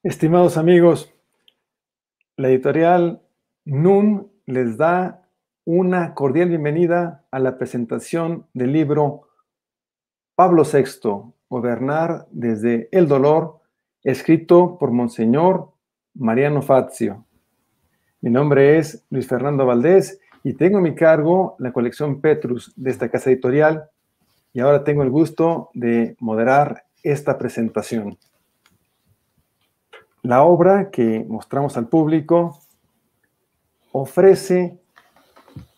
Estimados amigos, la editorial NUN les da una cordial bienvenida a la presentación del libro Pablo VI, Gobernar desde el Dolor, escrito por Monseñor Mariano Fazio. Mi nombre es Luis Fernando Valdés y tengo a mi cargo la colección Petrus de esta casa editorial y ahora tengo el gusto de moderar esta presentación. La obra que mostramos al público ofrece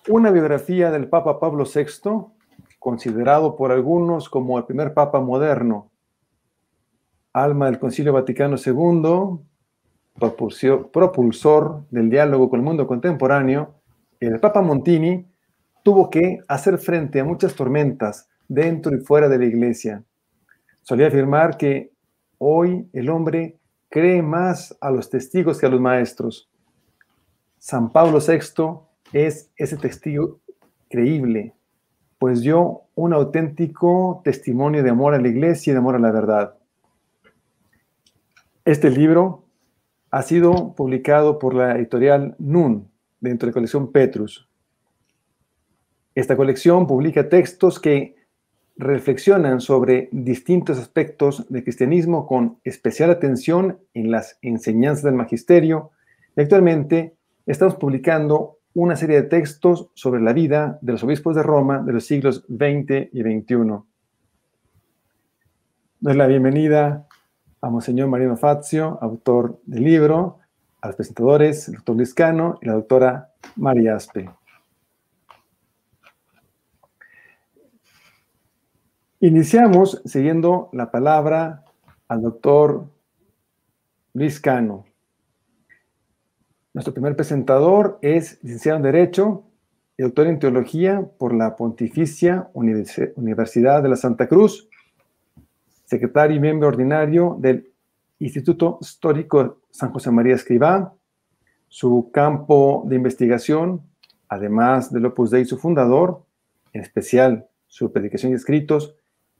una biografía del Papa Pablo VI, considerado por algunos como el primer Papa moderno, alma del Concilio Vaticano II, propulsor del diálogo con el mundo contemporáneo. El Papa Montini tuvo que hacer frente a muchas tormentas dentro y fuera de la Iglesia. Solía afirmar que hoy el hombre cree más a los testigos que a los maestros. San Pablo VI es ese testigo creíble, pues dio un auténtico testimonio de amor a la Iglesia y de amor a la verdad. Este libro ha sido publicado por la editorial NUN, dentro de la colección Petrus. Esta colección publica textos que reflexionan sobre distintos aspectos del cristianismo con especial atención en las enseñanzas del magisterio. Y actualmente estamos publicando una serie de textos sobre la vida de los obispos de Roma de los siglos XX y XXI. Doy la bienvenida a Monseñor Mariano Fazio, autor del libro, a los presentadores, el doctor Luis Cano y la doctora María Aspe. Iniciamos siguiendo la palabra al doctor Luis Cano. Nuestro primer presentador es licenciado en Derecho y doctor en Teología por la Pontificia Universidad de la Santa Cruz, secretario y miembro ordinario del Instituto Histórico San José María Escrivá. Su campo de investigación, además del Opus Dei, su fundador, en especial su predicación y escritos,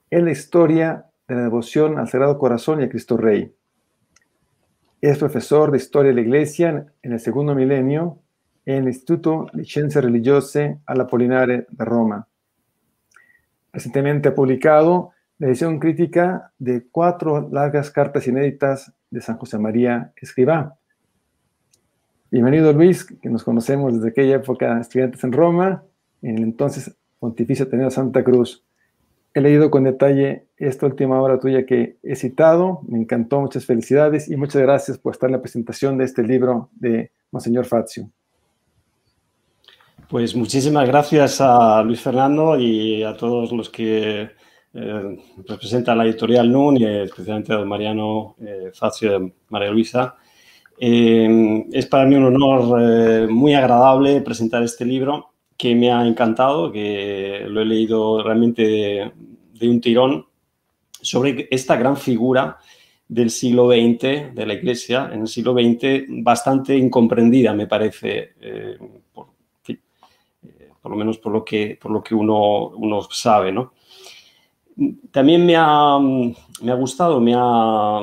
es la historia de la devoción al Sagrado Corazón y a Cristo Rey. Es profesor de Historia de la Iglesia en el segundo milenio en el Instituto di Scienze Religiose all'Apollinare de Roma. Recientemente ha publicado la edición crítica de 4 largas cartas inéditas de San José María Escrivá. Bienvenido, Luis, que nos conocemos desde aquella época estudiantes en Roma, en el entonces Pontificio Ateneo Santa Cruz. He leído con detalle esta última obra tuya que he citado, me encantó, muchas felicidades y muchas gracias por estar en la presentación de este libro de Monseñor Fazio. Pues muchísimas gracias a Luis Fernando y a todos los que representan la editorial NUN y especialmente a don Mariano Fazio y María Luisa. Es para mí un honor muy agradable presentar este libro que me ha encantado, que lo he leído realmente de un tirón, sobre esta gran figura del siglo XX, de la Iglesia, en el siglo XX, bastante incomprendida, me parece, por lo menos por lo que uno sabe, ¿no? También me ha gustado, me ha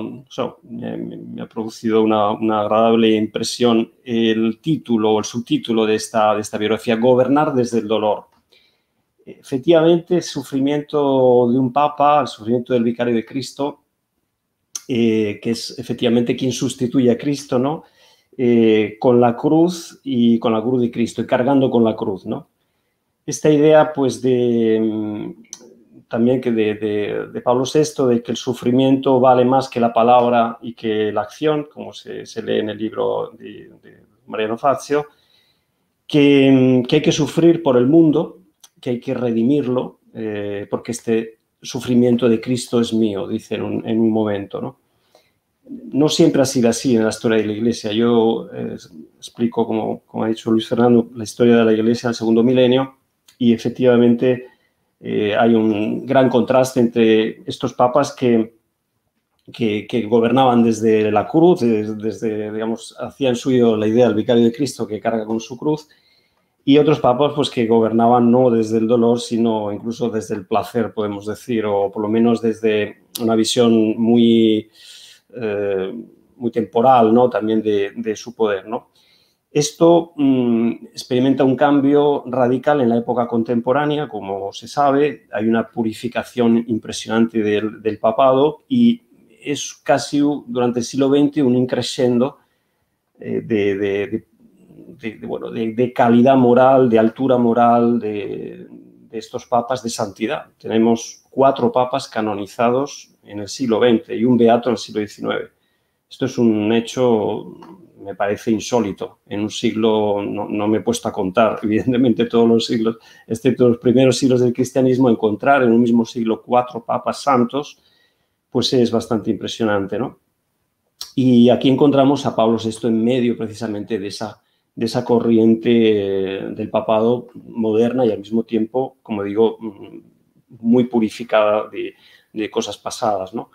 producido una agradable impresión el título o el subtítulo de esta biografía, Gobernar desde el dolor. Efectivamente, el sufrimiento de un papa, el sufrimiento del vicario de Cristo, que es efectivamente quien sustituye a Cristo, ¿no? Con la cruz y con la cruz de Cristo, y cargando con la cruz, ¿no? Esta idea, pues, también que de Pablo VI, de que el sufrimiento vale más que la palabra y que la acción, como se lee en el libro de Mariano Fazio, que hay que sufrir por el mundo, que hay que redimirlo, porque este sufrimiento de Cristo es mío, dice en un momento, ¿no? No siempre ha sido así en la historia de la Iglesia. Yo explico, como ha dicho Luis Fernando, la historia de la Iglesia del segundo milenio y efectivamente hay un gran contraste entre estos papas que gobernaban desde la cruz, digamos, hacían suyo la idea del vicario de Cristo que carga con su cruz, y otros papas pues, que gobernaban no desde el dolor, sino incluso desde el placer, podemos decir, o por lo menos desde una visión muy muy temporal, ¿no? También de su poder, ¿no? Esto experimenta un cambio radical en la época contemporánea, como se sabe. Hay una purificación impresionante del papado y es casi durante el siglo XX un increscendo de calidad moral, de altura moral de estos papas, de santidad. Tenemos 4 papas canonizados en el siglo XX y un beato en el siglo XIX. Esto es un hecho, me parece insólito. En un siglo, no me he puesto a contar, evidentemente, todos los siglos, excepto los primeros siglos del cristianismo, encontrar en un mismo siglo 4 papas santos, pues es bastante impresionante, ¿no? Y aquí encontramos a Pablo VI en medio precisamente de esa corriente del papado moderna y al mismo tiempo, como digo, muy purificada de cosas pasadas, ¿no?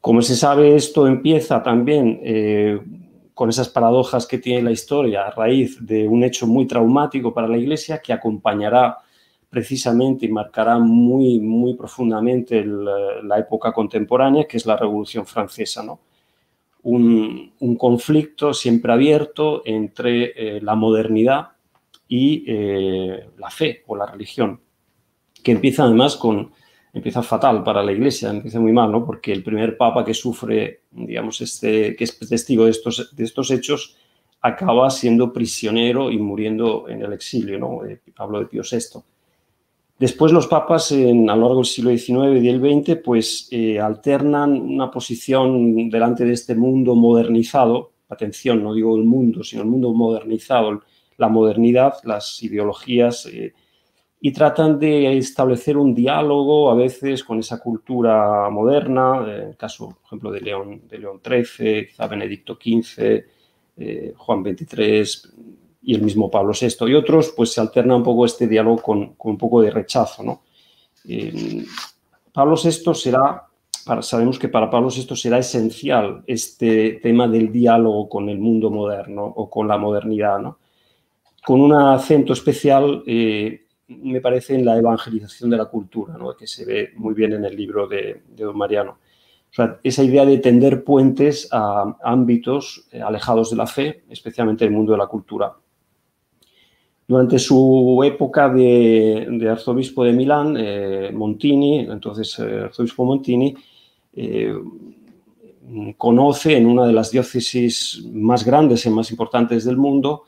Como se sabe, esto empieza también con esas paradojas que tiene la historia a raíz de un hecho muy traumático para la Iglesia que acompañará precisamente y marcará muy, muy profundamente la época contemporánea, que es la Revolución Francesa, ¿no? Un conflicto siempre abierto entre la modernidad y la fe o la religión, que empieza además empieza fatal para la Iglesia, empieza muy mal, ¿no? Porque el primer papa que sufre, digamos, que es testigo de estos hechos, acaba siendo prisionero y muriendo en el exilio, ¿no? Hablo de Pío VI. Después los papas, a lo largo del siglo XIX y del XX, pues alternan una posición delante de este mundo modernizado. Atención, no digo el mundo, sino el mundo modernizado, la modernidad, las ideologías, y tratan de establecer un diálogo a veces con esa cultura moderna, en el caso, por ejemplo, de León XIII, quizá Benedicto XV, Juan XXIII y el mismo Pablo VI. Y otros, pues se alterna un poco este diálogo con un poco de rechazo, ¿no? Pablo VI sabemos que para Pablo VI será esencial este tema del diálogo con el mundo moderno o con la modernidad, ¿no? Con un acento especial, me parece, en la evangelización de la cultura, ¿no? Que se ve muy bien en el libro de don Mariano. O sea, esa idea de tender puentes a ámbitos alejados de la fe, especialmente el mundo de la cultura. Durante su época de arzobispo de Milán, Montini, entonces arzobispo Montini, conoce en una de las diócesis más grandes y más importantes del mundo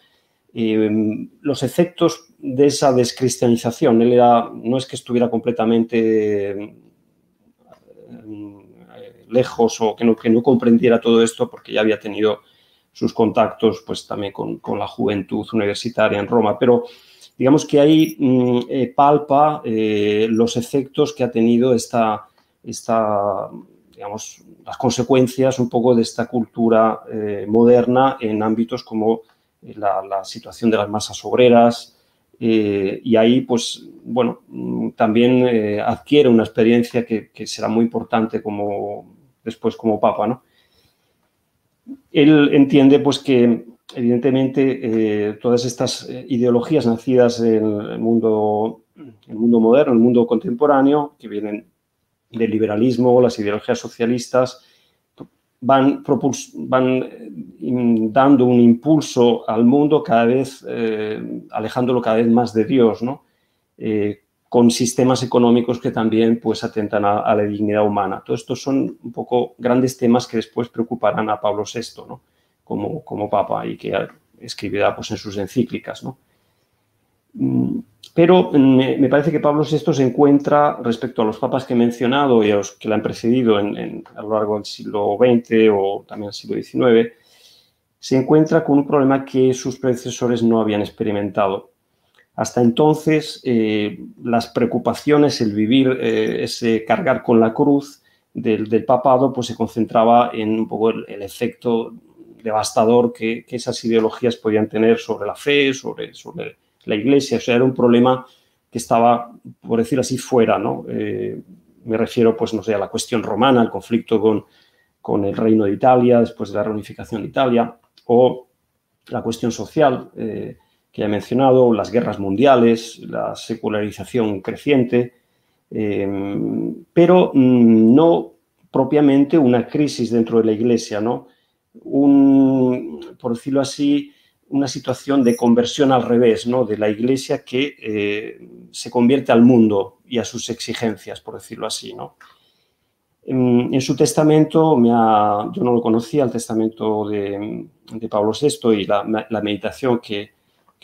los efectos de esa descristianización. Él no es que estuviera completamente lejos o que no comprendiera todo esto, porque ya había tenido sus contactos pues también con la juventud universitaria en Roma, pero digamos que ahí palpa los efectos que ha tenido digamos, las consecuencias un poco de esta cultura moderna en ámbitos como la situación de las masas obreras, y ahí, pues, bueno, también adquiere una experiencia que será muy importante después como papa, ¿no? Él entiende, pues, que evidentemente todas estas ideologías nacidas en el mundo moderno, el mundo contemporáneo, que vienen del liberalismo, las ideologías socialistas, van dando un impulso al mundo cada vez, alejándolo cada vez más de Dios, ¿no? Con sistemas económicos que también pues atentan a la dignidad humana. Todos estos son un poco grandes temas que después preocuparán a Pablo VI, ¿no? como papa, y que escribirá pues en sus encíclicas, ¿no? Pero me parece que Pablo VI se encuentra, respecto a los papas que he mencionado y a los que le han precedido a lo largo del siglo XX o también del siglo XIX, se encuentra con un problema que sus predecesores no habían experimentado. Hasta entonces, las preocupaciones, el vivir, ese cargar con la cruz del papado, pues se concentraba en un poco el efecto devastador que esas ideologías podían tener sobre la fe, sobre la Iglesia. O sea, era un problema que estaba, por decir así, fuera, ¿no? Me refiero, pues, no sé, a la cuestión romana, al conflicto con el Reino de Italia después de la reunificación de Italia, o la cuestión social que ya he mencionado, las guerras mundiales, la secularización creciente, pero no propiamente una crisis dentro de la Iglesia, ¿no? por decirlo así, una situación de conversión al revés, ¿no? De la Iglesia que se convierte al mundo y a sus exigencias, por decirlo así, ¿no? En su testamento, yo no lo conocía, el testamento de Pablo VI y la meditación que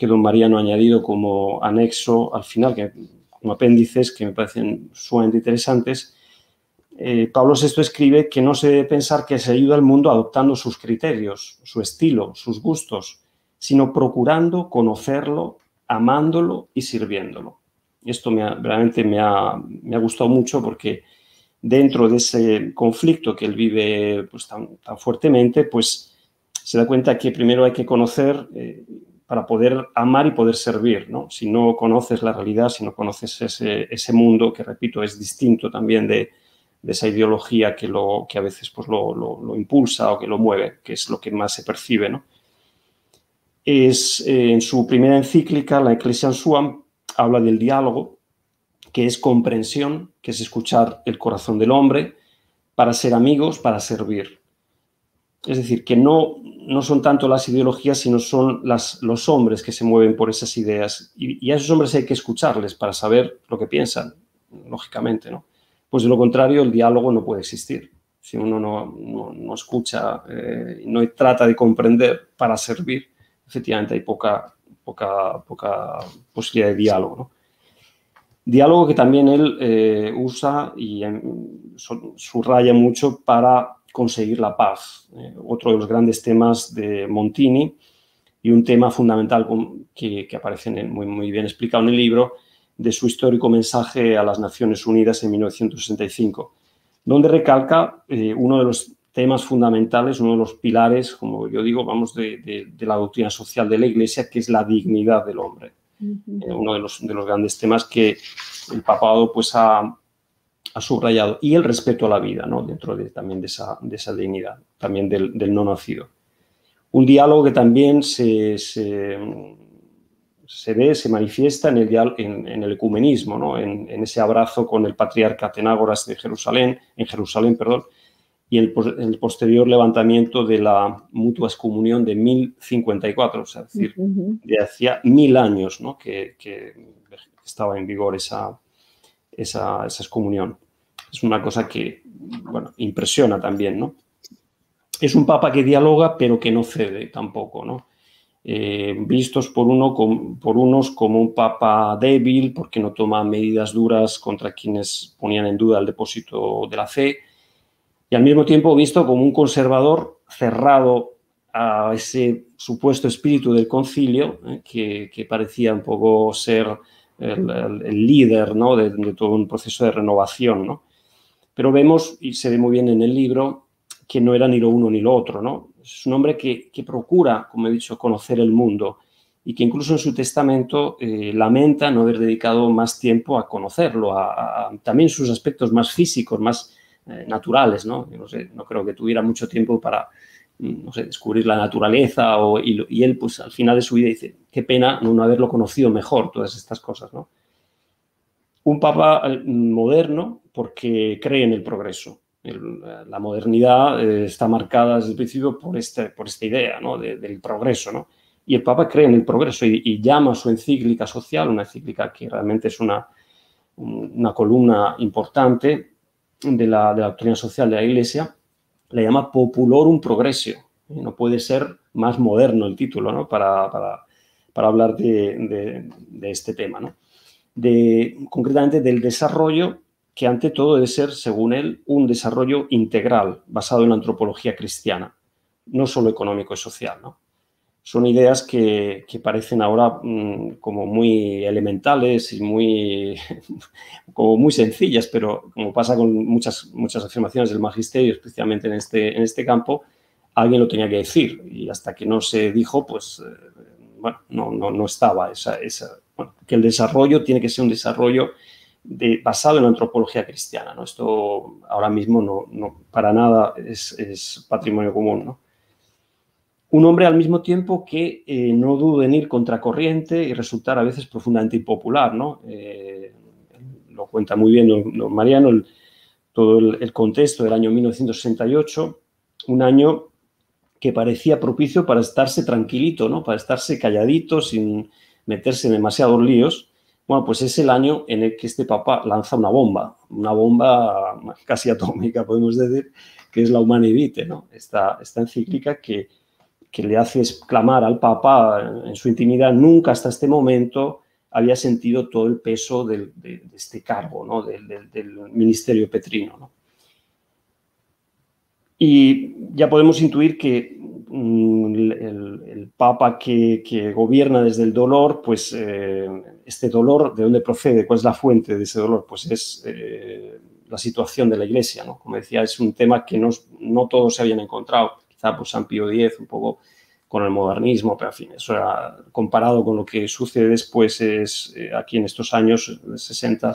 don Mariano ha añadido como anexo al final, como apéndices que me parecen sumamente interesantes. Pablo VI escribe que no se debe pensar que se ayuda al mundo adoptando sus criterios, su estilo, sus gustos, sino procurando conocerlo, amándolo y sirviéndolo. Esto realmente me ha gustado mucho porque dentro de ese conflicto que él vive pues, tan fuertemente, pues se da cuenta que primero hay que conocer para poder amar y poder servir, ¿no? Si no conoces la realidad, si no conoces ese mundo, que repito, es distinto también de esa ideología que a veces pues, lo impulsa o que lo mueve, que es lo que más se percibe, ¿no? En su primera encíclica, la Ecclesiam Suam, habla del diálogo, que es comprensión, que es escuchar el corazón del hombre para ser amigos, para servir. Es decir, que no son tanto las ideologías, sino son los hombres que se mueven por esas ideas. Y a esos hombres hay que escucharles para saber lo que piensan, lógicamente, ¿no? Pues de lo contrario, el diálogo no puede existir. Si uno no escucha, no trata de comprender para servir, efectivamente hay poca posibilidad de diálogo, ¿no? Diálogo que también él usa y subraya mucho para conseguir la paz. Otro de los grandes temas de Montini y un tema fundamental que aparece muy bien explicado en el libro, de su histórico mensaje a las Naciones Unidas en 1965, donde recalca uno de los temas fundamentales, uno de los pilares, como yo digo, vamos, de la doctrina social de la Iglesia, que es la dignidad del hombre. Uno de los grandes temas que el papado pues, ha subrayado. Y el respeto a la vida, ¿no? Dentro también de esa dignidad, también del no nacido. Un diálogo que también se manifiesta en el ecumenismo, ¿no? En ese abrazo con el patriarca Atenágoras en Jerusalén, y el posterior levantamiento de la mutua excomunión de 1054, o sea, es decir, de hacía 1000 años, ¿no? que estaba en vigor esa excomunión. Es una cosa que, bueno, impresiona también, ¿no? Es un papa que dialoga, pero que no cede tampoco, ¿no? Vistos por unos como un papa débil, porque no toma medidas duras contra quienes ponían en duda el depósito de la fe, y al mismo tiempo visto como un conservador cerrado a ese supuesto espíritu del concilio, que parecía un poco ser el líder, ¿no? de todo un proceso de renovación, ¿no? Pero vemos, y se ve muy bien en el libro, que no era ni lo uno ni lo otro, ¿no? Es un hombre que procura, como he dicho, conocer el mundo y que incluso en su testamento lamenta no haber dedicado más tiempo a conocerlo, también sus aspectos más físicos, más naturales, ¿no? No creo que tuviera mucho tiempo para, descubrir la naturaleza y él, pues, al final de su vida dice, qué pena no haberlo conocido mejor, todas estas cosas, ¿no? Un papa moderno porque cree en el progreso. La modernidad está marcada desde el principio por esta idea, ¿no? del progreso, ¿no? Y el Papa cree en el progreso y llama a su encíclica social, una encíclica que realmente es una columna importante de la doctrina social de la Iglesia, la llama Populorum Progressio. No puede ser más moderno el título, ¿no? para hablar de este tema, ¿no? Concretamente del desarrollo, que ante todo debe ser, según él, un desarrollo integral basado en la antropología cristiana, no solo económico y social, ¿no? Son ideas que parecen ahora como muy elementales y como muy sencillas, pero como pasa con muchas afirmaciones del magisterio, especialmente en este campo, alguien lo tenía que decir y hasta que no se dijo, pues bueno, no estaba bueno, que el desarrollo tiene que ser un desarrollo basado en la antropología cristiana, ¿no? Esto ahora mismo no para nada es patrimonio común, ¿no? Un hombre al mismo tiempo que no duda en ir contracorriente y resultar a veces profundamente impopular, ¿no? Lo cuenta muy bien don Mariano, todo el contexto del año 1968, un año que parecía propicio para estarse tranquilito, ¿no? Para estarse calladito, sin meterse en demasiados líos. Bueno, pues es el año en el que este papa lanza una bomba casi atómica, podemos decir, que es la Humanae Vitae, ¿no? Esta encíclica que le hace exclamar al papa en su intimidad: nunca hasta este momento había sentido todo el peso de este cargo, ¿no? del ministerio petrino, ¿no? Y ya podemos intuir que el papa que gobierna desde el dolor, pues este dolor, ¿de dónde procede? ¿Cuál es la fuente de ese dolor? Pues es la situación de la Iglesia, ¿no? Como decía, es un tema que no todos se habían encontrado. Quizá pues San Pío X un poco con el modernismo, pero en fin, eso era, comparado con lo que sucede después, aquí en estos años 60,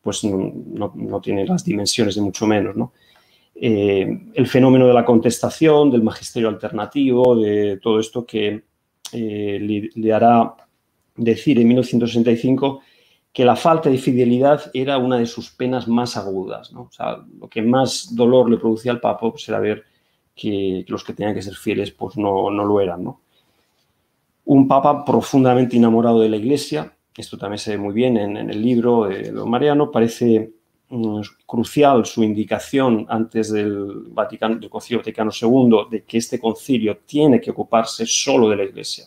pues no tiene las dimensiones, de mucho menos, ¿no? El fenómeno de la contestación, del magisterio alternativo, de todo esto que le hará decir en 1965 que la falta de fidelidad era una de sus penas más agudas, ¿no? O sea, lo que más dolor le producía al Papa pues, era ver que los que tenían que ser fieles pues no lo eran, ¿no? Un Papa profundamente enamorado de la Iglesia, esto también se ve muy bien en el libro de Don Mariano. Parece crucial su indicación antes del Concilio Vaticano II de que este concilio tiene que ocuparse solo de la Iglesia,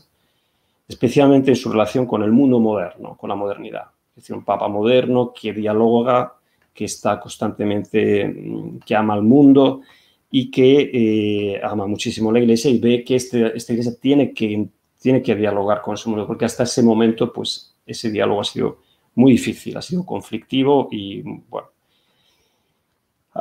especialmente en su relación con el mundo moderno, con la modernidad. Es decir, un Papa moderno que dialoga, que está constantemente, que ama al mundo y que ama muchísimo la Iglesia y ve que esta Iglesia tiene que dialogar con ese mundo, porque hasta ese momento pues, ese diálogo ha sido muy difícil, ha sido conflictivo y, bueno,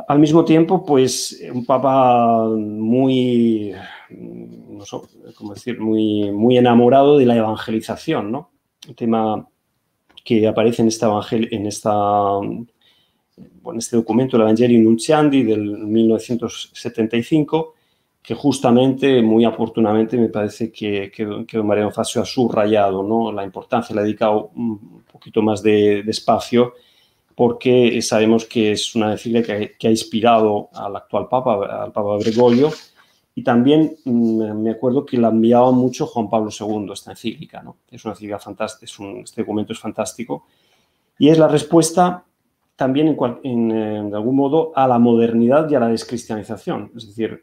al mismo tiempo, pues, un papa muy, no sé cómo decir, muy enamorado de la evangelización, ¿no? Un tema que aparece en este documento, el Evangelii Nuntiandi, del 1975, que justamente, muy oportunamente, me parece que don Mariano Fazio ha subrayado, ¿no? La importancia, le ha dedicado un poquito más de espacio, porque sabemos que es una encíclica que ha inspirado al actual Papa, al Papa Bergoglio, y también me acuerdo que la enviaba mucho Juan Pablo II, esta encíclica, ¿no? Es una encíclica fantástica, este documento es fantástico, y es la respuesta también, de algún modo, a la modernidad y a la descristianización. Es decir,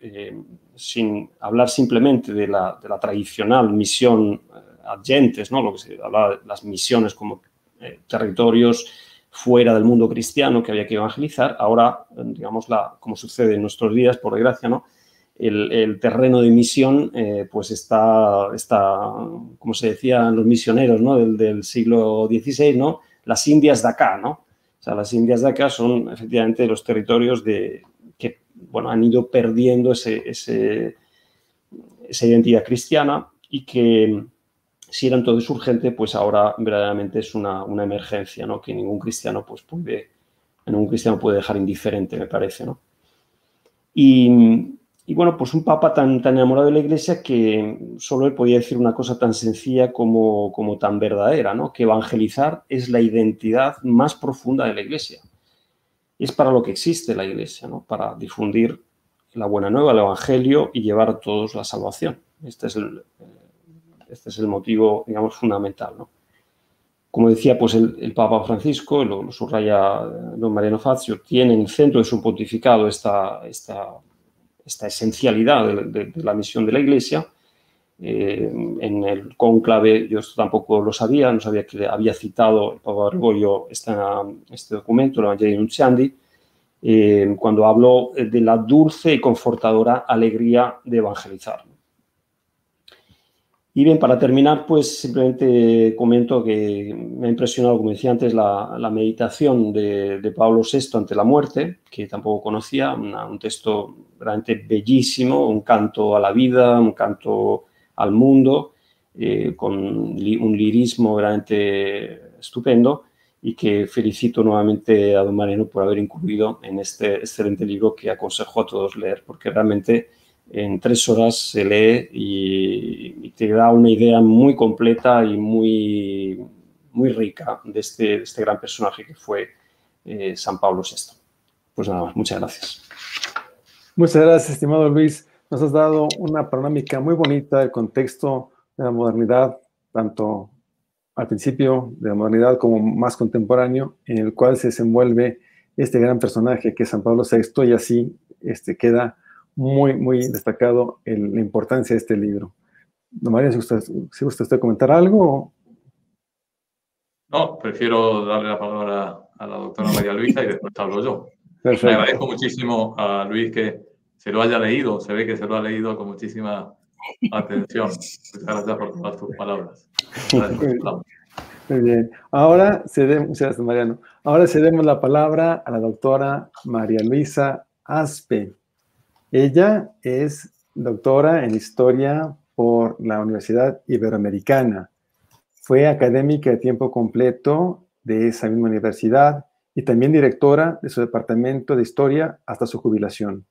sin hablar simplemente de la tradicional misión ad gentes, ¿no? Lo que se hablaba de las misiones como territorios fuera del mundo cristiano que había que evangelizar. Ahora, digamos, como sucede en nuestros días, por desgracia, ¿no? El terreno de misión pues está, como se decían los misioneros, ¿no? del siglo XVI, ¿no? Las Indias de acá, ¿no? O sea, las Indias de acá son efectivamente los territorios que bueno, han ido perdiendo esa identidad cristiana y que, si era entonces urgente, pues ahora verdaderamente es una emergencia, ¿no? Que ningún cristiano puede dejar indiferente, me parece, ¿no? Y bueno, pues un papa tan enamorado de la Iglesia que solo él podía decir una cosa tan sencilla como tan verdadera, ¿no? Que evangelizar es la identidad más profunda de la Iglesia. Es para lo que existe la Iglesia, ¿no? Para difundir la buena nueva, el Evangelio, y llevar a todos la salvación. Este es el motivo, digamos, fundamental, ¿no? Como decía, pues el Papa Francisco, lo subraya don Mariano Fazio, tiene en el centro de su pontificado esta esencialidad de la misión de la Iglesia. En el cónclave, yo esto tampoco lo sabía, no sabía que había citado el Papa Bergoglio este documento, el Evangelii Nuntiandi, cuando habló de la dulce y confortadora alegría de evangelizar. Y bien, para terminar, pues simplemente comento que me ha impresionado, como decía antes, la meditación de Pablo VI ante la muerte, que tampoco conocía, un texto realmente bellísimo, un canto a la vida, un canto al mundo, con un lirismo realmente estupendo, y que felicito nuevamente a don Mariano por haber incluido en este excelente libro que aconsejo a todos leer, porque realmente en 3 horas se lee y te da una idea muy completa y muy rica de este gran personaje que fue San Pablo VI. Pues nada más, muchas gracias. Muchas gracias, estimado Luis. Nos has dado una panorámica muy bonita del contexto de la modernidad, tanto al principio de la modernidad como más contemporáneo, en el cual se desenvuelve este gran personaje que es San Pablo VI, y así queda muy, muy destacado la importancia de este libro. Don María, si gusta usted comentar algo. No, prefiero darle la palabra a la doctora María Luisa y después hablo yo. Perfecto. Le agradezco muchísimo a Luis que se lo haya leído, se ve que se lo ha leído con muchísima atención. Muchas gracias por todas tus palabras. Muy bien. Ahora cedemos, gracias, Mariano. Ahora cedemos la palabra a la doctora María Luisa Aspe. Ella es doctora en Historia por la Universidad Iberoamericana. Fue académica de tiempo completo de esa misma universidad y también directora de su departamento de Historia hasta su jubilación.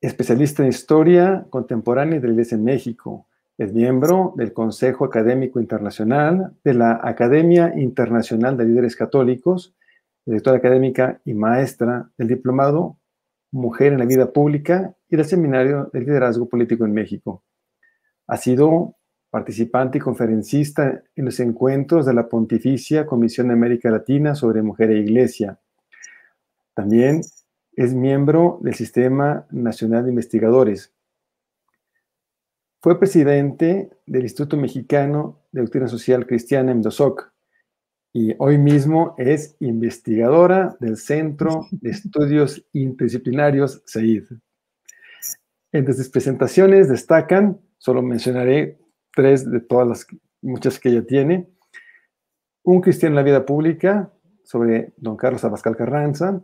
Especialista en Historia Contemporánea de la Iglesia en México. Es miembro del Consejo Académico Internacional de la Academia Internacional de Líderes Católicos, directora académica y maestra del Diplomado Mujer en la Vida Pública y del Seminario de Liderazgo Político en México. Ha sido participante y conferencista en los encuentros de la Pontificia Comisión de América Latina sobre Mujer e Iglesia. También es miembro del Sistema Nacional de Investigadores. Fue presidente del Instituto Mexicano de Doctrina Social Cristiana, MDOSOC, y hoy mismo es investigadora del Centro de Estudios Interdisciplinarios CEID. Entre sus presentaciones destacan, solo mencionaré 3 de todas las muchas que ella tiene: Un cristiano en la vida pública, sobre don Carlos Abascal Carranza;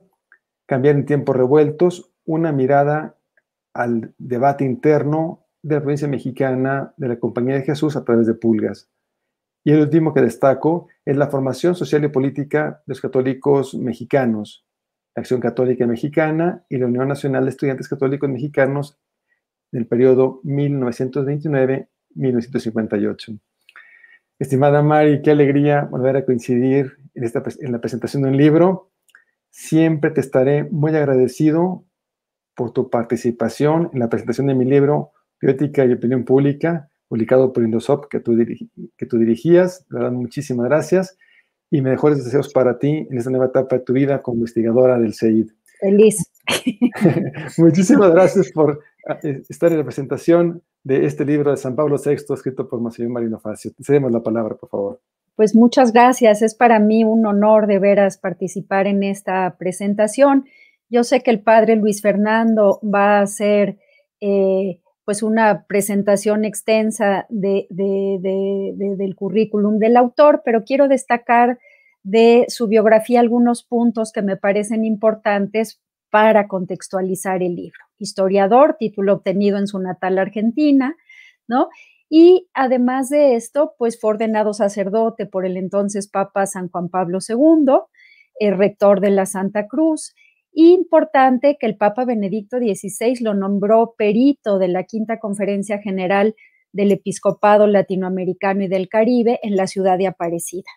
Cambiar en tiempos revueltos, una mirada al debate interno de la provincia mexicana de la Compañía de Jesús a través de Pulgas. Y el último que destaco es La formación social y política de los católicos mexicanos, la Acción Católica Mexicana y la Unión Nacional de Estudiantes Católicos Mexicanos del periodo 1929-1958. Estimada Mari, qué alegría volver a coincidir en la presentación de un libro. Siempre te estaré muy agradecido por tu participación en la presentación de mi libro, Bioética y Opinión Pública, publicado por Indosop, que tú dirigías. De verdad, muchísimas gracias y mejores deseos para ti en esta nueva etapa de tu vida como investigadora del CEID. Feliz. Muchísimas gracias por estar en la presentación de este libro de San Pablo VI, escrito por Monseñor Marino Facio. Te cedemos la palabra, por favor. Pues muchas gracias. Es para mí un honor de veras participar en esta presentación. Yo sé que el padre Luis Fernando va a hacer pues una presentación extensa del currículum del autor, pero quiero destacar de su biografía algunos puntos que me parecen importantes para contextualizar el libro. Historiador, título obtenido en su natal Argentina, ¿no? Y además de esto, pues fue ordenado sacerdote por el entonces Papa San Juan Pablo II, rector de la Santa Cruz. Importante que el Papa Benedicto XVI lo nombró perito de la Quinta Conferencia General del Episcopado Latinoamericano y del Caribe en la ciudad de Aparecida.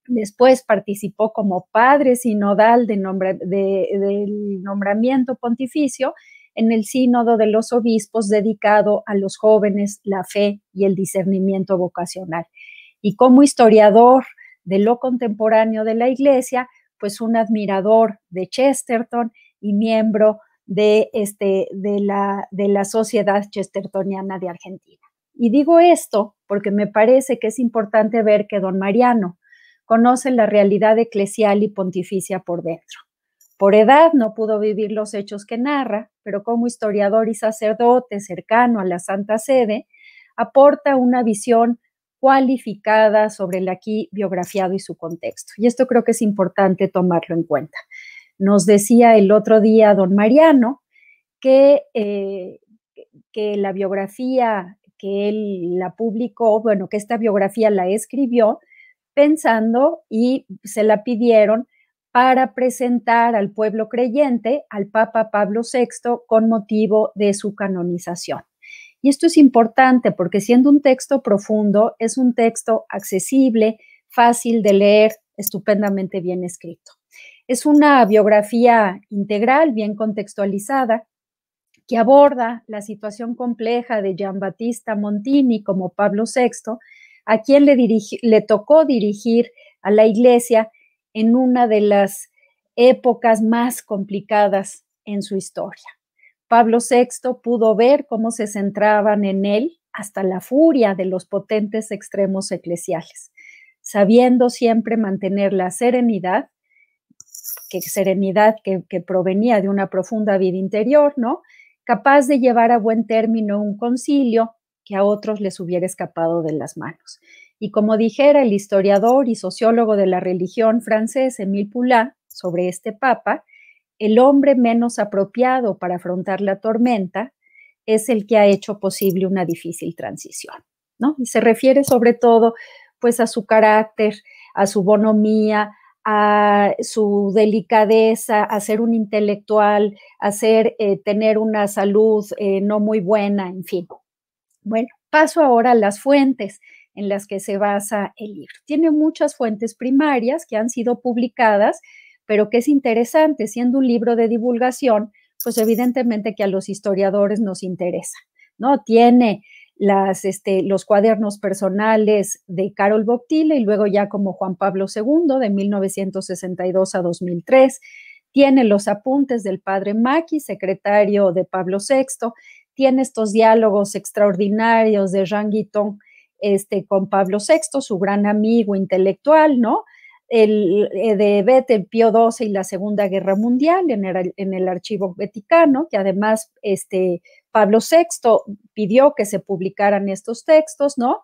Después participó como padre sinodal del nombramiento pontificio en el Sínodo de los Obispos dedicado a los jóvenes, la fe y el discernimiento vocacional. Y como historiador de lo contemporáneo de la Iglesia, pues un admirador de Chesterton y miembro de la Sociedad Chestertoniana de Argentina. Y digo esto porque me parece que es importante ver que don Mariano conoce la realidad eclesial y pontificia por dentro. Por edad no pudo vivir los hechos que narra, pero como historiador y sacerdote cercano a la Santa Sede, aporta una visión cualificada sobre el aquí biografiado y su contexto. Y esto creo que es importante tomarlo en cuenta. Nos decía el otro día don Mariano que la biografía que él la publicó, bueno, que esta biografía la escribió pensando y se la pidieron para presentar al pueblo creyente al Papa Pablo VI con motivo de su canonización. Y esto es importante porque siendo un texto profundo, es un texto accesible, fácil de leer, estupendamente bien escrito. Es una biografía integral, bien contextualizada, que aborda la situación compleja de Giambattista Montini como Pablo VI, a quien le tocó dirigir a la Iglesia en una de las épocas más complicadas en su historia. Pablo VI pudo ver cómo se centraban en él hasta la furia de los potentes extremos eclesiales, sabiendo siempre mantener la serenidad que provenía de una profunda vida interior, ¿no? Capaz de llevar a buen término un concilio que a otros les hubiera escapado de las manos. Y como dijera el historiador y sociólogo de la religión francés Émile Poulain sobre este papa, el hombre menos apropiado para afrontar la tormenta es el que ha hecho posible una difícil transición, ¿no? Y se refiere sobre todo, pues, a su carácter, a su bonomía, a su delicadeza, a ser un intelectual, a tener una salud no muy buena, en fin. Bueno, paso ahora a las fuentes en las que se basa el libro. Tiene muchas fuentes primarias que han sido publicadas, pero que es interesante, siendo un libro de divulgación, pues evidentemente que a los historiadores nos interesa, ¿no? Tiene los cuadernos personales de Karol Wojtyla y luego ya como Juan Pablo II de 1962 a 2003, tiene los apuntes del padre Maki, secretario de Pablo VI, tiene estos diálogos extraordinarios de Jean Guiton con Pablo VI, su gran amigo intelectual, ¿no? De Beth, el Pío XII y la Segunda Guerra Mundial en el Archivo Vaticano, que además Pablo VI pidió que se publicaran estos textos, ¿no?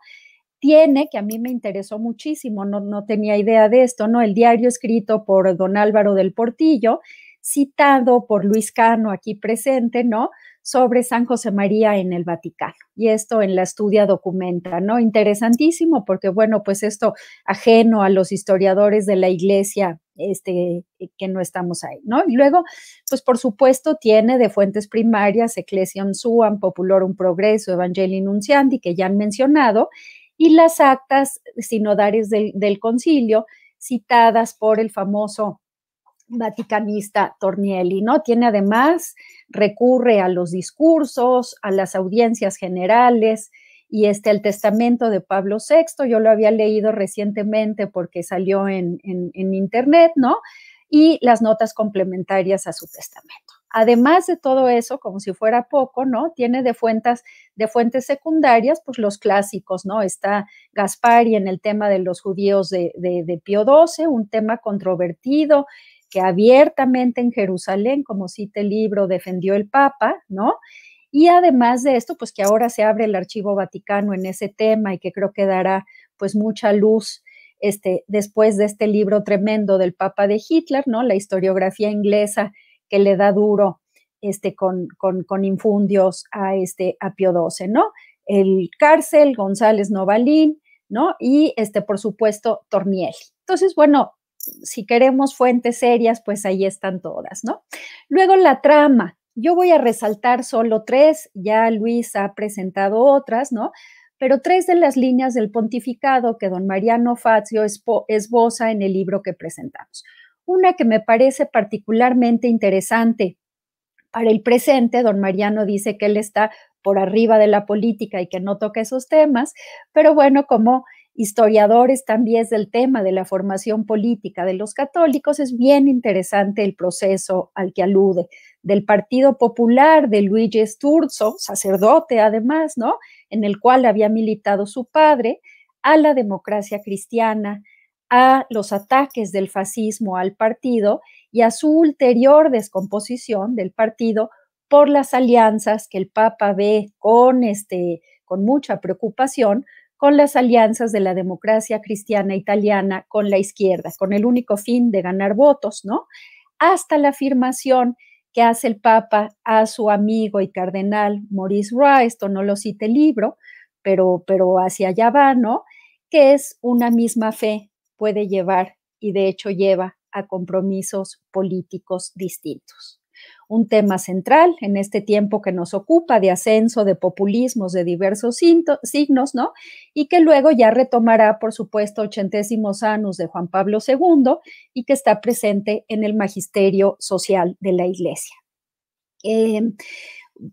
Tiene, que a mí me interesó muchísimo, no tenía idea de esto, ¿no? El diario escrito por don Álvaro del Portillo, citado por Luis Cano aquí presente, ¿no? Sobre San José María en el Vaticano. Y esto en la Estudia documenta, ¿no? Interesantísimo porque, bueno, pues esto ajeno a los historiadores de la Iglesia, que no estamos ahí, ¿no? Y luego, pues por supuesto, tiene de fuentes primarias Ecclesiam Suam, Populorum Progresso, Evangelii Nuntiandi, que ya han mencionado, y las actas sinodales del concilio citadas por el famoso vaticanista Tornielli, ¿no? Tiene además, recurre a los discursos, a las audiencias generales y el testamento de Pablo VI, yo lo había leído recientemente porque salió en internet, ¿no? Y las notas complementarias a su testamento. Además de todo eso, como si fuera poco, ¿no? Tiene de fuentes secundarias, pues los clásicos, ¿no? Está Gaspari en el tema de los judíos de Pío XII, un tema controvertido, que abiertamente en Jerusalén, como cita el libro, defendió el Papa, ¿no? Y además de esto, pues que ahora se abre el Archivo Vaticano en ese tema y que creo que dará pues mucha luz después de este libro tremendo del Papa de Hitler, ¿no? La historiografía inglesa que le da duro con infundios a Pío XII, ¿no? El Cárcel, González Novalín, ¿no? Y por supuesto, Tornielli. Entonces, bueno, si queremos fuentes serias, pues ahí están todas, ¿no? Luego la trama. Yo voy a resaltar solo 3, ya Luis ha presentado otras, ¿no? Pero 3 de las líneas del pontificado que don Mariano Fazio esboza en el libro que presentamos. Una que me parece particularmente interesante para el presente, don Mariano dice que él está por arriba de la política y que no toca esos temas, pero bueno, como historiadores también del tema de la formación política de los católicos, es bien interesante el proceso al que alude, del Partido Popular de Luigi Sturzo, sacerdote además, ¿no? En el cual había militado su padre, a la democracia cristiana, a los ataques del fascismo al partido y a su ulterior descomposición del partido por las alianzas que el Papa ve con mucha preocupación, con las alianzas de la democracia cristiana italiana con la izquierda, con el único fin de ganar votos, ¿no? Hasta la afirmación que hace el Papa a su amigo y cardenal Maurice Roy, esto no lo cita el libro, pero hacia allá va, ¿no? Que es una misma fe puede llevar, y de hecho lleva, a compromisos políticos distintos. Un tema central en este tiempo que nos ocupa de ascenso de populismos de diversos signos, ¿no? Y que luego ya retomará, por supuesto, 80º Annus de Juan Pablo II y que está presente en el magisterio social de la Iglesia.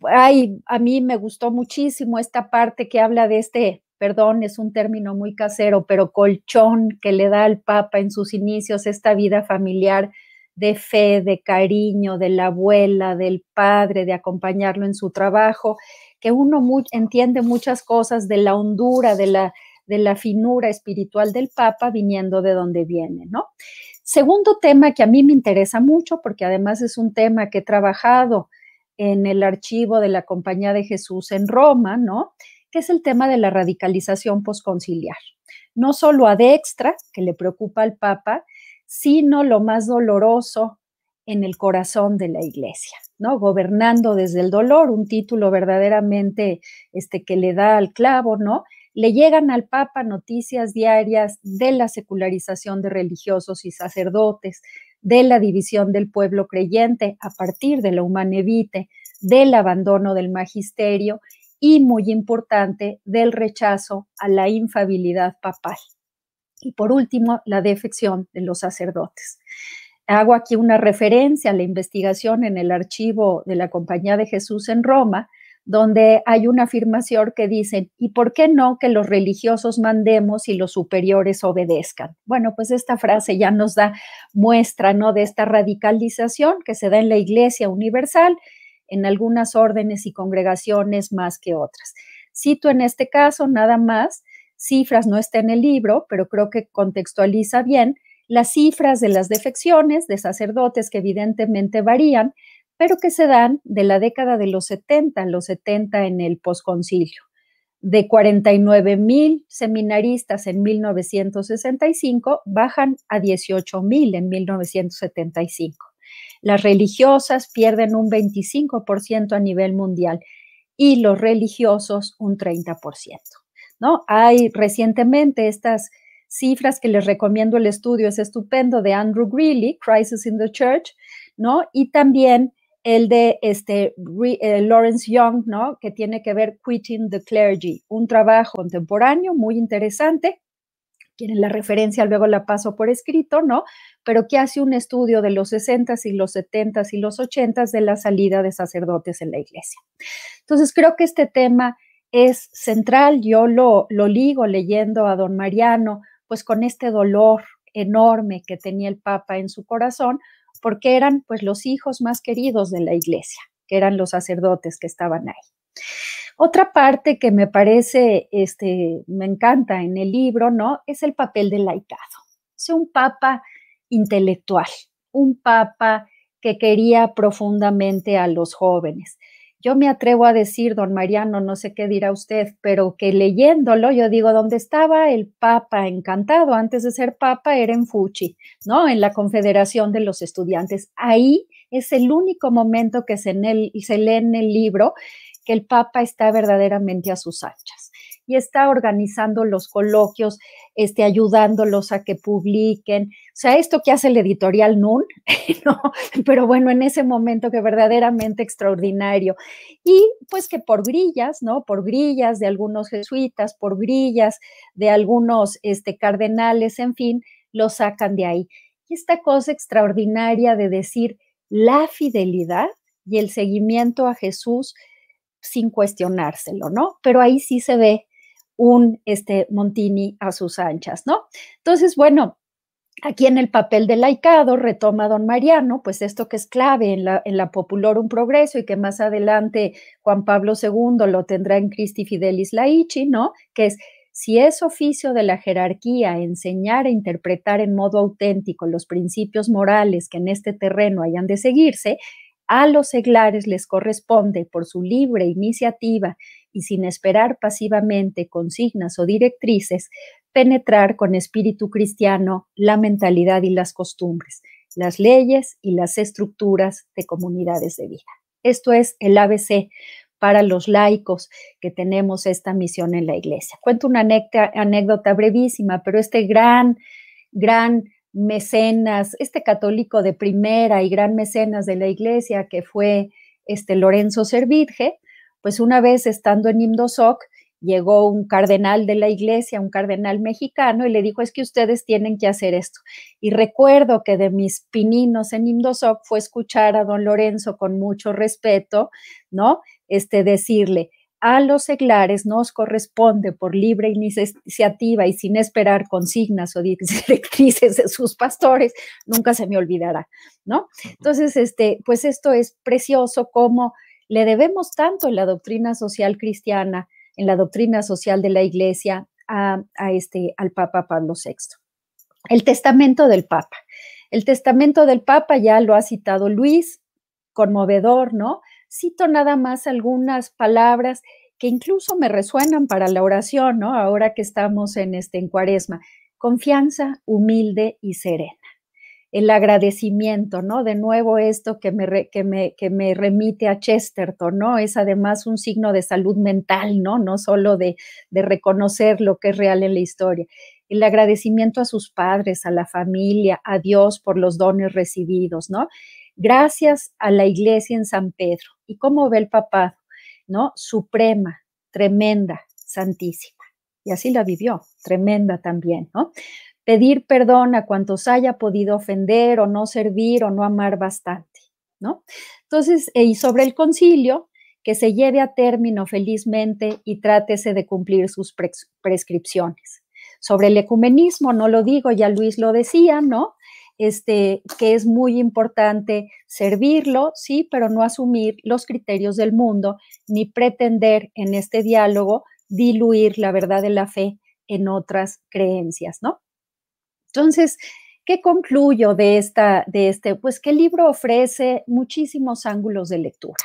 A mí me gustó muchísimo esta parte que habla de este, perdón, es un término muy casero, pero colchón que le da al Papa en sus inicios, esta vida familiar de fe, de cariño, de la abuela, del padre, de acompañarlo en su trabajo, que uno entiende muchas cosas de la hondura, de la finura espiritual del Papa viniendo de donde viene, ¿no? Segundo tema que a mí me interesa mucho, porque además es un tema que he trabajado en el archivo de la Compañía de Jesús en Roma, ¿no? Que es el tema de la radicalización posconciliar. No solo ad extra, que le preocupa al Papa, sino lo más doloroso en el corazón de la Iglesia, ¿no? Gobernando desde el dolor, un título verdaderamente que le da al clavo, ¿no? Le llegan al Papa noticias diarias de la secularización de religiosos y sacerdotes, de la división del pueblo creyente a partir de la Humanae Vitae, del abandono del magisterio y, muy importante, del rechazo a la infalibilidad papal. Y por último, la defección de los sacerdotes. Hago aquí una referencia a la investigación en el archivo de la Compañía de Jesús en Roma, donde hay una afirmación que dice, ¿y por qué no que los religiosos mandemos y los superiores obedezcan? Bueno, pues esta frase ya nos da muestra, ¿no?, de esta radicalización que se da en la Iglesia universal, en algunas órdenes y congregaciones más que otras. Cito en este caso nada más, cifras no está en el libro, pero creo que contextualiza bien las cifras de las defecciones de sacerdotes que evidentemente varían, pero que se dan de la década de los 70 en el posconcilio. De 49,000 seminaristas en 1965, bajan a 18,000 en 1975. Las religiosas pierden un 25% a nivel mundial y los religiosos un 30%, ¿no? Hay recientemente estas cifras que les recomiendo el estudio, es estupendo, de Andrew Greeley, Crisis in the Church, ¿no? Y también el de Lawrence Young, ¿no?, que tiene que ver Quitting the Clergy, un trabajo contemporáneo muy interesante. Quieren la referencia, luego la paso por escrito, ¿no? Pero que hace un estudio de los 60s y los 70s y los 80s de la salida de sacerdotes en la Iglesia. Entonces, creo que este tema es central. Yo lo ligo leyendo a don Mariano, pues con este dolor enorme que tenía el Papa en su corazón, porque eran pues los hijos más queridos de la Iglesia, que eran los sacerdotes que estaban ahí. Otra parte que me parece, me encanta en el libro, ¿no?, es el papel del laicado. Es un Papa intelectual, un Papa que quería profundamente a los jóvenes. Yo me atrevo a decir, don Mariano, no sé qué dirá usted, pero que leyéndolo, yo digo, ¿dónde estaba el Papa encantado? Antes de ser Papa era en Fuchi, ¿no?, en la Confederación de los Estudiantes. Ahí es el único momento que se lee en el libro que el Papa está verdaderamente a sus anchas y está organizando los coloquios, ayudándolos a que publiquen. O sea, esto que hace el editorial NUN, ¿no? Pero bueno, en ese momento que verdaderamente extraordinario. Y pues que por grillas, ¿no? Por grillas de algunos jesuitas, por grillas de algunos cardenales, en fin, lo sacan de ahí. Y esta cosa extraordinaria de decir la fidelidad y el seguimiento a Jesús sin cuestionárselo, ¿no? Pero ahí sí se ve un Montini a sus anchas, ¿no? Entonces, bueno, aquí en el papel del laicado retoma don Mariano, pues esto que es clave en la Populorum Progresso y que más adelante Juan Pablo II lo tendrá en Christi Fidelis Laici, ¿no? Que es, si es oficio de la jerarquía enseñar e interpretar en modo auténtico los principios morales que en este terreno hayan de seguirse, a los seglares les corresponde, por su libre iniciativa y sin esperar pasivamente consignas o directrices, penetrar con espíritu cristiano la mentalidad y las costumbres, las leyes y las estructuras de comunidades de vida. Esto es el ABC para los laicos que tenemos esta misión en la Iglesia. Cuento una anécdota brevísima, pero gran mecenas, católico de primera y gran mecenas de la Iglesia que fue Lorenzo Servidje, pues una vez estando en Imdosoc, llegó un cardenal de la Iglesia, un cardenal mexicano, y le dijo, es que ustedes tienen que hacer esto. Y recuerdo que de mis pininos en Imdosoc fue escuchar a don Lorenzo con mucho respeto, ¿no?, decirle, a los seglares nos corresponde por libre iniciativa y sin esperar consignas o directrices de sus pastores, nunca se me olvidará, ¿no? Entonces, pues esto es precioso, como le debemos tanto en la doctrina social cristiana, en la doctrina social de la Iglesia, al Papa Pablo VI. El testamento del Papa. El testamento del Papa ya lo ha citado Luis, conmovedor, ¿no? Cito nada más algunas palabras que incluso me resuenan para la oración, ¿no? Ahora que estamos en Cuaresma. Confianza humilde y serena. El agradecimiento, ¿no? De nuevo esto que me remite a Chesterton, ¿no? Es además un signo de salud mental, ¿no? No solo de reconocer lo que es real en la historia. El agradecimiento a sus padres, a la familia, a Dios por los dones recibidos, ¿no? Gracias a la Iglesia en San Pedro. ¿Y cómo ve el papado? ¿No? Suprema, tremenda, santísima. Y así la vivió, tremenda también, ¿no? Pedir perdón a cuantos haya podido ofender o no servir o no amar bastante, ¿no? Entonces, y sobre el concilio, que se lleve a término felizmente y trátese de cumplir sus prescripciones. Sobre el ecumenismo, no lo digo, ya Luis lo decía, ¿no? Que es muy importante servirlo, sí, pero no asumir los criterios del mundo, ni pretender en este diálogo diluir la verdad de la fe en otras creencias, ¿no? Entonces, ¿qué concluyo de Pues que el libro ofrece muchísimos ángulos de lectura.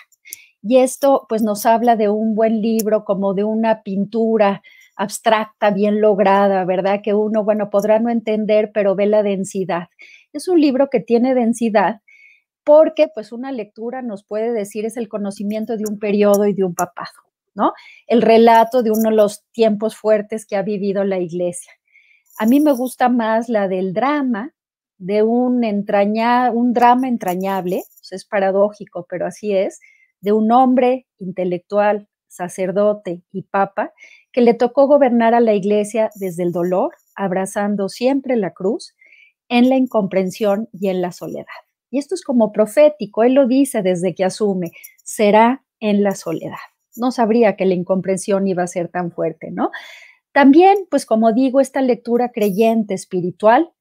Y esto, pues, nos habla de un buen libro, como de una pintura abstracta, bien lograda, ¿verdad? Que uno, bueno, podrá no entender, pero ve la densidad. Es un libro que tiene densidad porque, pues, una lectura nos puede decir es el conocimiento de un periodo y de un papado, ¿no? El relato de uno de los tiempos fuertes que ha vivido la Iglesia. A mí me gusta más la del drama, de un drama entrañable, pues es paradójico, pero así es, de un hombre intelectual, sacerdote y papa, que le tocó gobernar a la Iglesia desde el dolor, abrazando siempre la cruz, en la incomprensión y en la soledad. Y esto es como profético, él lo dice desde que asume, será en la soledad. No sabría que la incomprensión iba a ser tan fuerte, ¿no? También, pues como digo, esta lectura creyente espiritual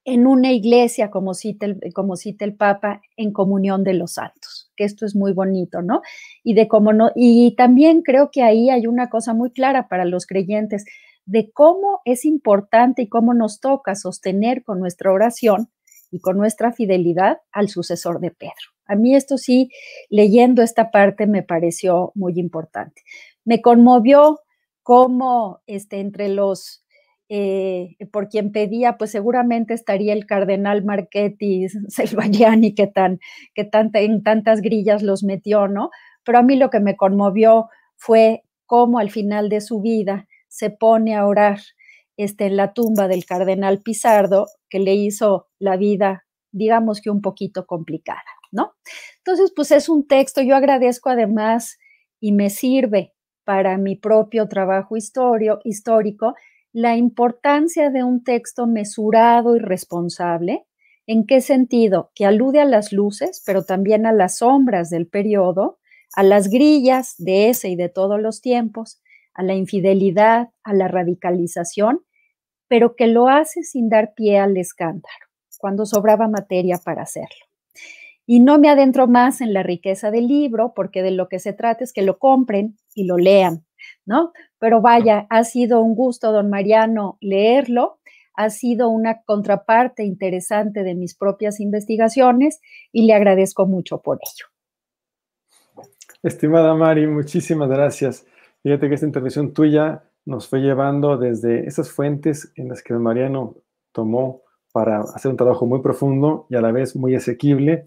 en una iglesia, como cita el Papa, en comunión de los santos, que esto es muy bonito, ¿no? Y también creo que ahí hay una cosa muy clara para los creyentes de cómo es importante y cómo nos toca sostener con nuestra oración y con nuestra fidelidad al sucesor de Pedro. A mí esto sí, leyendo esta parte me pareció muy importante. Me conmovió cómo entre los, por quien pedía, pues seguramente estaría el cardenal Marchetti Selvaggiani, que en tantas grillas los metió, ¿no? Pero a mí lo que me conmovió fue cómo al final de su vida se pone a orar en la tumba del cardenal Pizardo, que le hizo la vida, digamos que un poquito complicada, ¿no? Entonces, pues es un texto, yo agradezco además y me sirve para mi propio trabajo histórico, la importancia de un texto mesurado y responsable. ¿En qué sentido? Que alude a las luces, pero también a las sombras del periodo, a las grillas de ese y de todos los tiempos, a la infidelidad, a la radicalización, pero que lo hace sin dar pie al escándalo, cuando sobraba materia para hacerlo. Y no me adentro más en la riqueza del libro, porque de lo que se trata es que lo compren y lo lean, ¿no? Pero vaya, ha sido un gusto, don Mariano, leerlo, ha sido una contraparte interesante de mis propias investigaciones y le agradezco mucho por ello. Estimada Mari, muchísimas gracias. Fíjate que esta intervención tuya nos fue llevando desde esas fuentes en las que don Mariano tomó para hacer un trabajo muy profundo y a la vez muy asequible,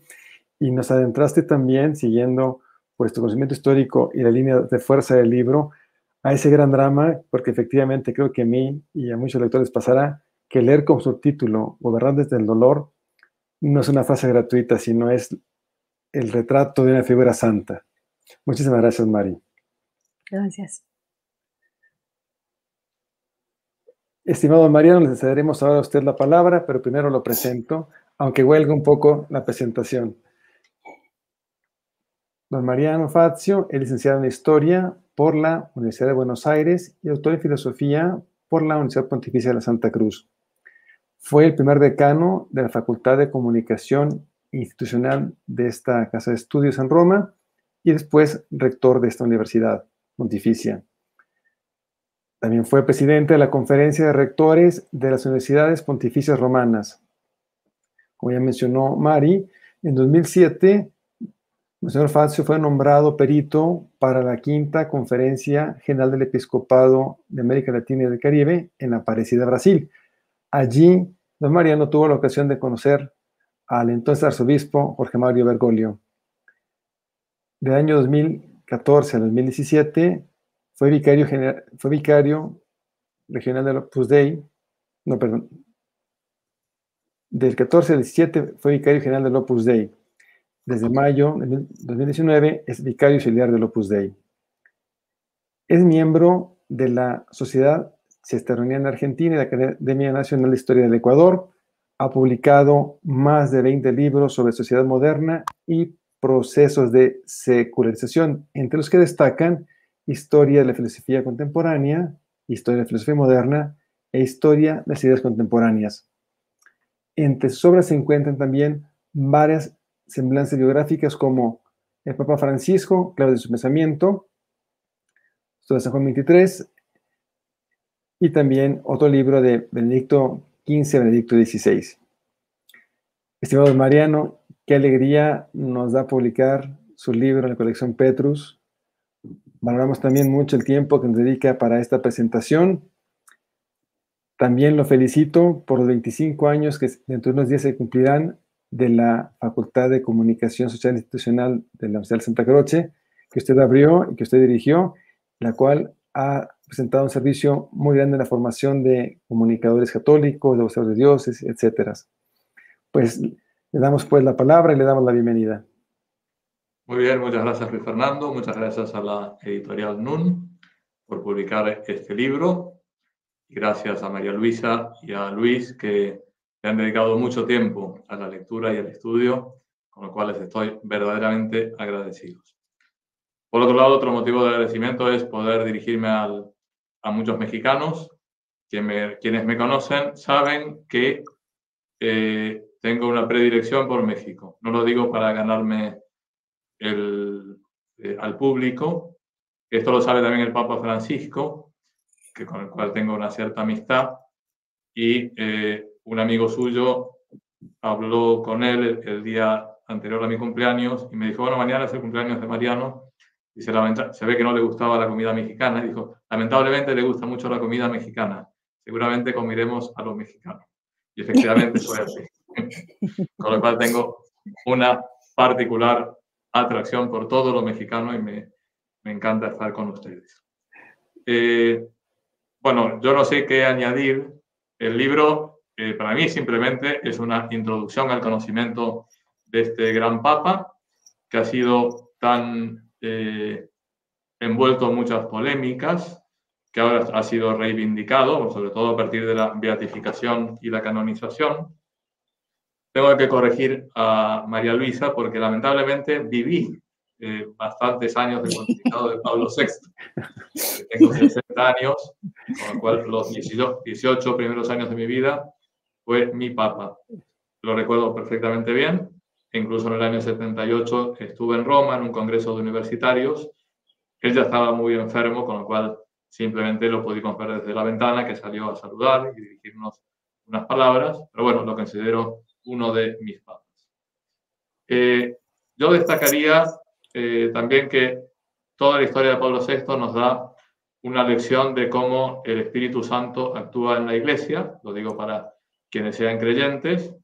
y nos adentraste también, siguiendo pues tu conocimiento histórico y la línea de fuerza del libro, a ese gran drama, porque efectivamente creo que a mí y a muchos lectores pasará que leer con subtítulo Gobernantes del Dolor no es una frase gratuita, sino es el retrato de una figura santa. Muchísimas gracias, Mari. Gracias. Estimado Mariano, le cederemos ahora a usted la palabra, pero primero lo presento, aunque huelga un poco la presentación. Don Mariano Fazio es licenciado en Historia por la Universidad de Buenos Aires y doctor en Filosofía por la Universidad Pontificia de la Santa Cruz. Fue el primer decano de la Facultad de Comunicación Institucional de esta Casa de Estudios en Roma y después rector de esta Universidad Pontificia. También fue presidente de la Conferencia de Rectores de las Universidades Pontificias Romanas. Como ya mencionó Mari, en 2007, el señor Fazio fue nombrado perito para la Quinta Conferencia General del Episcopado de América Latina y del Caribe en Aparecida, Brasil. Allí, don Mariano tuvo la ocasión de conocer al entonces arzobispo Jorge Mario Bergoglio. Del año 2014 al 2017 fue vicario regional del Opus Dei. No, perdón. Del 14 al 17 fue vicario general del Opus Dei. Desde mayo de 2019 es vicario auxiliar del Opus Dei. Es miembro de la Sociedad Cisterciana Argentina y la Academia Nacional de Historia del Ecuador. Ha publicado más de 20 libros sobre sociedad moderna y procesos de secularización, entre los que destacan Historia de la Filosofía Contemporánea, Historia de la Filosofía Moderna e Historia de las Ideas Contemporáneas. Entre sus obras se encuentran también varias semblanzas biográficas como el Papa Francisco, clave de su pensamiento, sobre San Juan 23, y también otro libro de Benedicto XV, Benedicto XVI. Estimado Mariano, qué alegría nos da publicar su libro en la colección Petrus. Valoramos también mucho el tiempo que nos dedica para esta presentación. También lo felicito por los 25 años que dentro de unos días se cumplirán de la Facultad de Comunicación Social Institucional de la Universidad de Santa Croce, que usted abrió y que usted dirigió, la cual ha presentado un servicio muy grande en la formación de comunicadores católicos, de voceros de dioses, etc. Pues le damos pues la palabra y le damos la bienvenida. Muy bien, muchas gracias Luis Fernando, muchas gracias a la editorial NUN por publicar este libro. Y gracias a María Luisa y a Luis que le han dedicado mucho tiempo a la lectura y al estudio, con lo cual les estoy verdaderamente agradecidos. Por otro lado, otro motivo de agradecimiento es poder dirigirme a muchos mexicanos. Quienes me conocen saben que tengo una predilección por México. No lo digo para ganarme al público. Esto lo sabe también el Papa Francisco, con el cual tengo una cierta amistad, y un amigo suyo habló con él el día anterior a mi cumpleaños y me dijo, bueno, mañana es el cumpleaños de Mariano, y se ve que no le gustaba la comida mexicana, y dijo, lamentablemente le gusta mucho la comida mexicana, seguramente comeremos a los mexicanos. Y efectivamente fue así. Con lo cual tengo una particular atracción por todo lo mexicano y me encanta estar con ustedes. Bueno, yo no sé qué añadir. El libro, para mí, simplemente es una introducción al conocimiento de este gran Papa, que ha sido tan envuelto en muchas polémicas, que ahora ha sido reivindicado, sobre todo a partir de la beatificación y la canonización. Tengo que corregir a María Luisa porque lamentablemente viví bastantes años del pontificado de Pablo VI. Tengo 60 años, con lo cual los 18 primeros años de mi vida fue mi papa. Lo recuerdo perfectamente bien. Incluso en el año 78 estuve en Roma en un congreso de universitarios. Él ya estaba muy enfermo, con lo cual simplemente lo pudimos ver desde la ventana, que salió a saludar y dirigirnos unas palabras. Pero bueno, lo considero uno de mis papas. Yo destacaría también que toda la historia de Pablo VI nos da una lección de cómo el Espíritu Santo actúa en la Iglesia. Lo digo para quienes sean creyentes.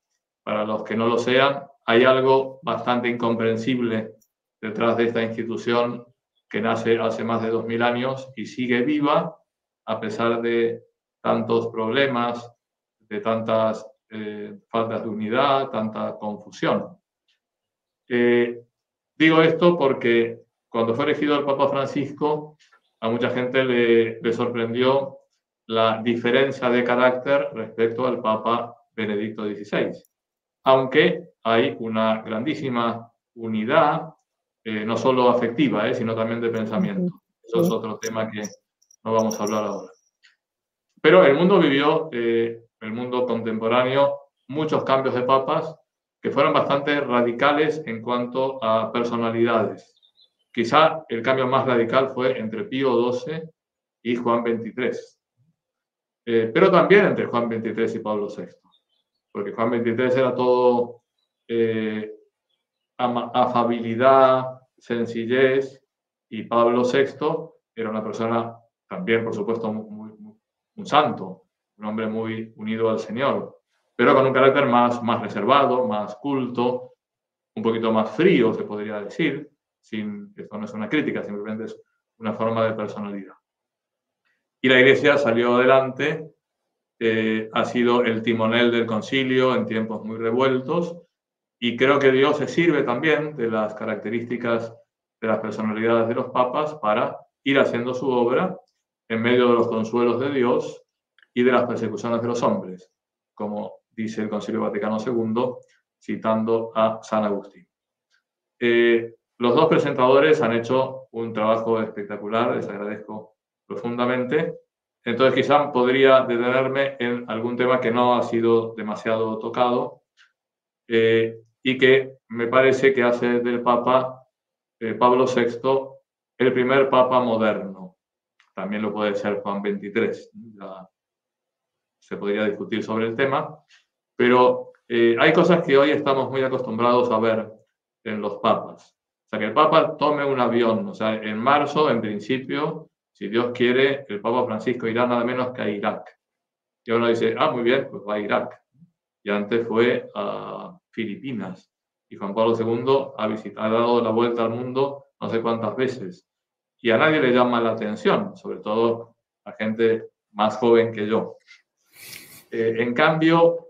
Para los que no lo sean, hay algo bastante incomprensible detrás de esta institución que nace hace más de 2000 años y sigue viva a pesar de tantos problemas, de tantas faltas de unidad, tanta confusión. Digo esto porque cuando fue elegido el Papa Francisco, a mucha gente le sorprendió la diferencia de carácter respecto al Papa Benedicto XVI. Aunque hay una grandísima unidad no solo afectiva, sino también de pensamiento. Eso es otro tema que no vamos a hablar ahora. Pero el mundo vivió, el mundo contemporáneo, muchos cambios de papas que fueron bastante radicales en cuanto a personalidades. Quizá el cambio más radical fue entre Pío XII y Juan XXIII. Pero también entre Juan XXIII y Pablo VI. Porque Juan XXIII era todo afabilidad, sencillez, y Pablo VI era una persona también, por supuesto, un santo, un hombre muy unido al Señor, pero con un carácter más reservado, más culto, un poquito más frío, se podría decir. Esto no es una crítica, simplemente es una forma de personalidad. Y la Iglesia salió adelante, ha sido el timonel del concilio en tiempos muy revueltos, y creo que Dios se sirve también de las características de las personalidades de los papas para ir haciendo su obra en medio de los consuelos de Dios y de las persecuciones de los hombres, como dice el Concilio Vaticano II, citando a San Agustín. Los dos presentadores han hecho un trabajo espectacular, les agradezco profundamente. Entonces quizá podría detenerme en algún tema que no ha sido demasiado tocado, y que me parece que hace del Papa Pablo VI el primer Papa moderno. También lo puede ser Juan XXIII. Ya se podría discutir sobre el tema, pero hay cosas que hoy estamos muy acostumbrados a ver en los papas. O sea, que el Papa tome un avión. O sea, en marzo, en principio, si Dios quiere, el Papa Francisco irá nada menos que a Irak. Y uno dice, muy bien, pues va a Irak. Y antes fue a Filipinas. Y Juan Pablo II ha dado la vuelta al mundo no sé cuántas veces. Y a nadie le llama la atención, sobre todo a gente más joven que yo. En cambio,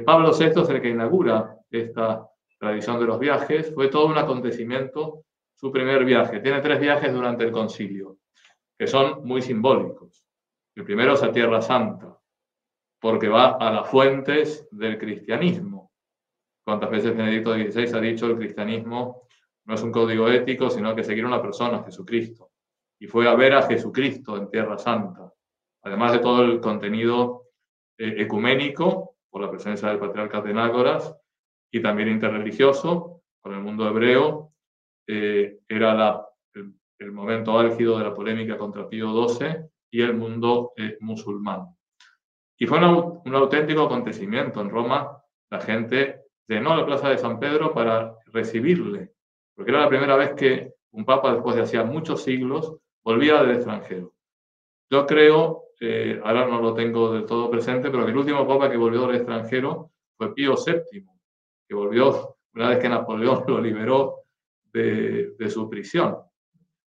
Pablo VI es el que inaugura esta tradición de los viajes. Fue todo un acontecimiento su primer viaje. Tiene 3 viajes durante el concilio, que son muy simbólicos. El primero es a Tierra Santa, porque va a las fuentes del cristianismo. ¿Cuántas veces Benedicto XVI ha dicho el cristianismo no es un código ético, sino que seguir a una persona, Jesucristo? Y fue a ver a Jesucristo en Tierra Santa, además de todo el contenido ecuménico, por la presencia del patriarca Atenágoras, y también interreligioso, con el mundo hebreo. Era el momento álgido de la polémica contra Pío XII y el mundo musulmán. Y fue un auténtico acontecimiento. En Roma la gente llenó la plaza de San Pedro para recibirle, porque era la primera vez que un papa, después de hacía muchos siglos, volvía del extranjero. Yo creo, ahora no lo tengo del todo presente, pero que el último papa que volvió del extranjero fue Pío VII, que volvió una vez que Napoleón lo liberó de su prisión,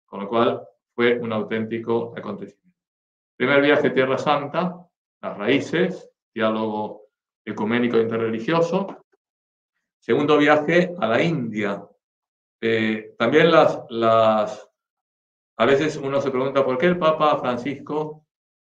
con lo cual fue un auténtico acontecimiento. Primer viaje a Tierra Santa, las raíces, diálogo ecuménico e interreligioso. Segundo viaje a la India. También a veces uno se pregunta por qué el Papa Francisco,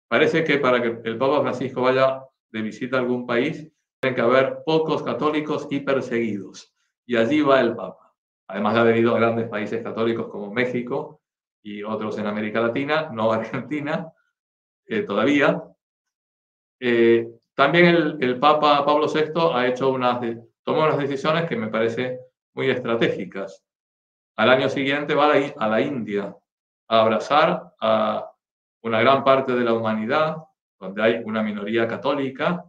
parece que para que el Papa Francisco vaya de visita a algún país, tienen que haber pocos católicos y perseguidos. Y allí va el Papa. Además de haber ido a grandes países católicos como México y otros en América Latina, no Argentina, todavía. También el Papa Pablo VI tomó unas decisiones que me parecen muy estratégicas. Al año siguiente va a la India a abrazar a una gran parte de la humanidad, donde hay una minoría católica,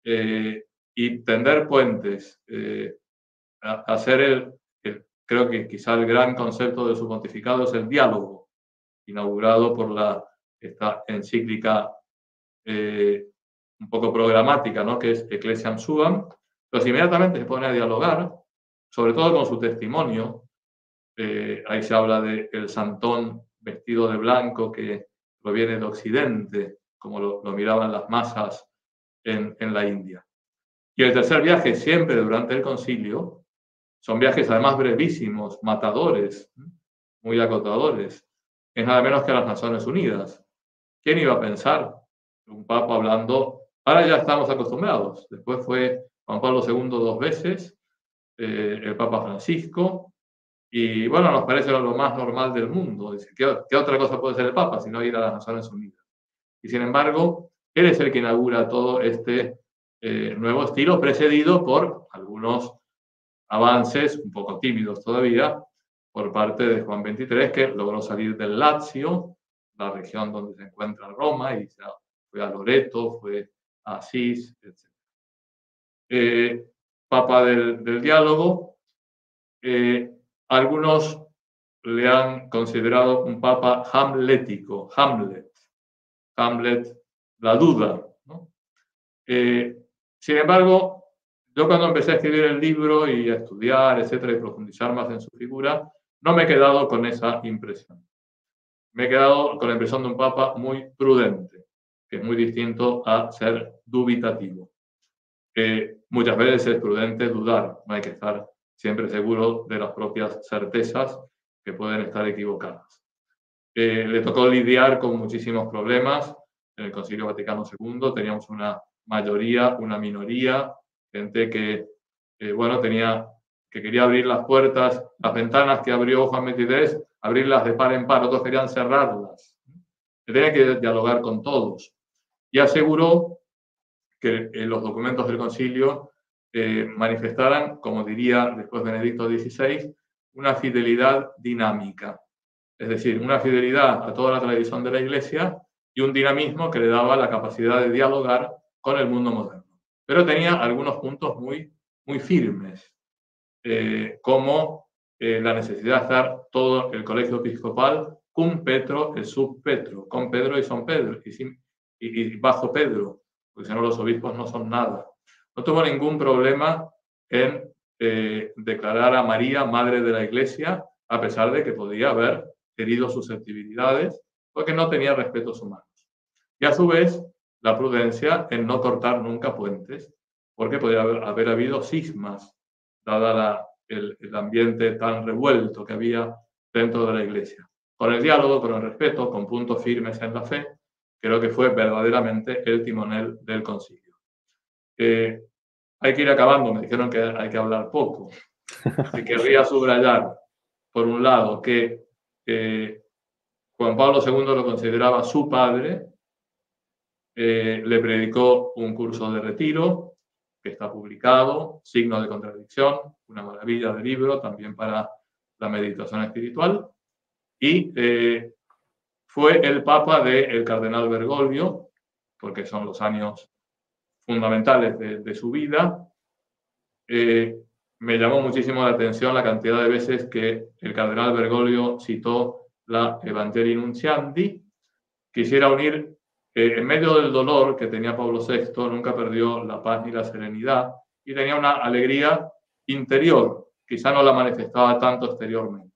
y tender puentes, hacer creo que quizá el gran concepto de su pontificado es el diálogo, inaugurado por esta encíclica un poco programática, ¿no?, que es Ecclesiam Suam. Entonces inmediatamente se pone a dialogar, sobre todo con su testimonio. Ahí se habla del santón vestido de blanco que proviene de Occidente, como lo miraban las masas en la India. Y el tercer viaje, siempre durante el concilio, son viajes además brevísimos, matadores, muy acotadores. Es nada menos que a las Naciones Unidas. ¿Quién iba a pensar? Un papa hablando. Ahora ya estamos acostumbrados. Después fue Juan Pablo II 2 veces, el Papa Francisco, Y bueno, nos parece lo más normal del mundo. Dice, ¿qué otra cosa puede ser el Papa si no ir a las Naciones Unidas? Y sin embargo, él es el que inaugura todo este nuevo estilo, precedido por algunos avances, un poco tímidos todavía, por parte de Juan XXIII, que logró salir del Lazio, la región donde se encuentra Roma, y fue a Loreto, fue a Asís, etc. Papa del diálogo. Algunos le han considerado un papa hamlético, Hamlet, la duda, ¿no? Sin embargo, yo cuando empecé a escribir el libro y a estudiar, etcétera, y profundizar más en su figura, no me he quedado con esa impresión. Me he quedado con la impresión de un papa muy prudente, que es muy distinto a ser dubitativo. Muchas veces es prudente dudar, no hay que estar siempre seguro de las propias certezas que pueden estar equivocadas. Le tocó lidiar con muchísimos problemas en el Concilio Vaticano II. Teníamos una mayoría, una minoría, gente que, que quería abrir las puertas, las ventanas que abrió Juan XXIII, abrirlas de par en par, otros querían cerrarlas. Tenía que dialogar con todos. Y aseguró que los documentos del concilio manifestaran, como diría después Benedicto XVI, una fidelidad dinámica. Es decir, una fidelidad a toda la tradición de la Iglesia y un dinamismo que le daba la capacidad de dialogar con el mundo moderno. Pero tenía algunos puntos muy, muy firmes, como la necesidad de estar todo el colegio episcopal cum Petro et sub Petro, con Pedro y son Pedro, y bajo Pedro, porque si no los obispos no son nada. No tuvo ningún problema en declarar a María madre de la Iglesia, a pesar de que podía haber herido susceptibilidades, porque no tenía respetos humanos. Y a su vez, la prudencia en no cortar nunca puentes, porque podía haber habido cismas, dada el ambiente tan revuelto que había dentro de la Iglesia. Con el diálogo, con el respeto, con puntos firmes en la fe, creo que fue verdaderamente el timonel del concilio. Hay que ir acabando, me dijeron que hay que hablar poco. Y querría subrayar, por un lado, que Juan Pablo II lo consideraba su padre, le predicó un curso de retiro que está publicado, Signo de Contradicción, una maravilla de libro también para la meditación espiritual, y fue el papa del cardenal Bergoglio, porque son los años fundamentales de su vida. Me llamó muchísimo la atención la cantidad de veces que el cardenal Bergoglio citó la Evangelii Nuntiandi. Quisiera unir, en medio del dolor que tenía Pablo VI, nunca perdió la paz ni la serenidad y tenía una alegría interior, quizá no la manifestaba tanto exteriormente.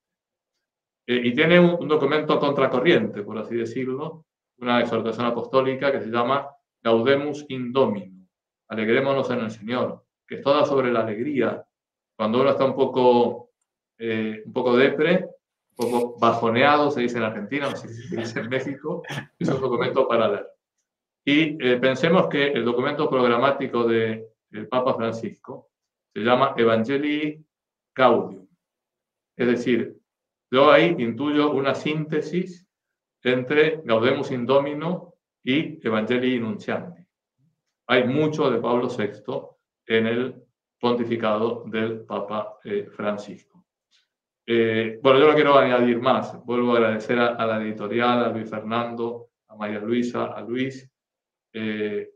Y tiene un documento contracorriente, por así decirlo, una exhortación apostólica que se llama Gaudemus in Domino, alegrémonos en el Señor, que es toda sobre la alegría. Cuando uno está un poco depre, un poco bajoneado, se dice en Argentina, no sé si se dice en México, es un documento para leer. Y pensemos que el documento programático del Papa Francisco se llama Evangelii Gaudium. Es decir, yo ahí intuyo una síntesis entre Gaudemus in Domino y Evangelii Nuntiandi. Hay mucho de Pablo VI en el pontificado del Papa Francisco. Bueno, yo no quiero añadir más. Vuelvo a agradecer a la editorial, a Luis Fernando, a María Luisa, a Luis,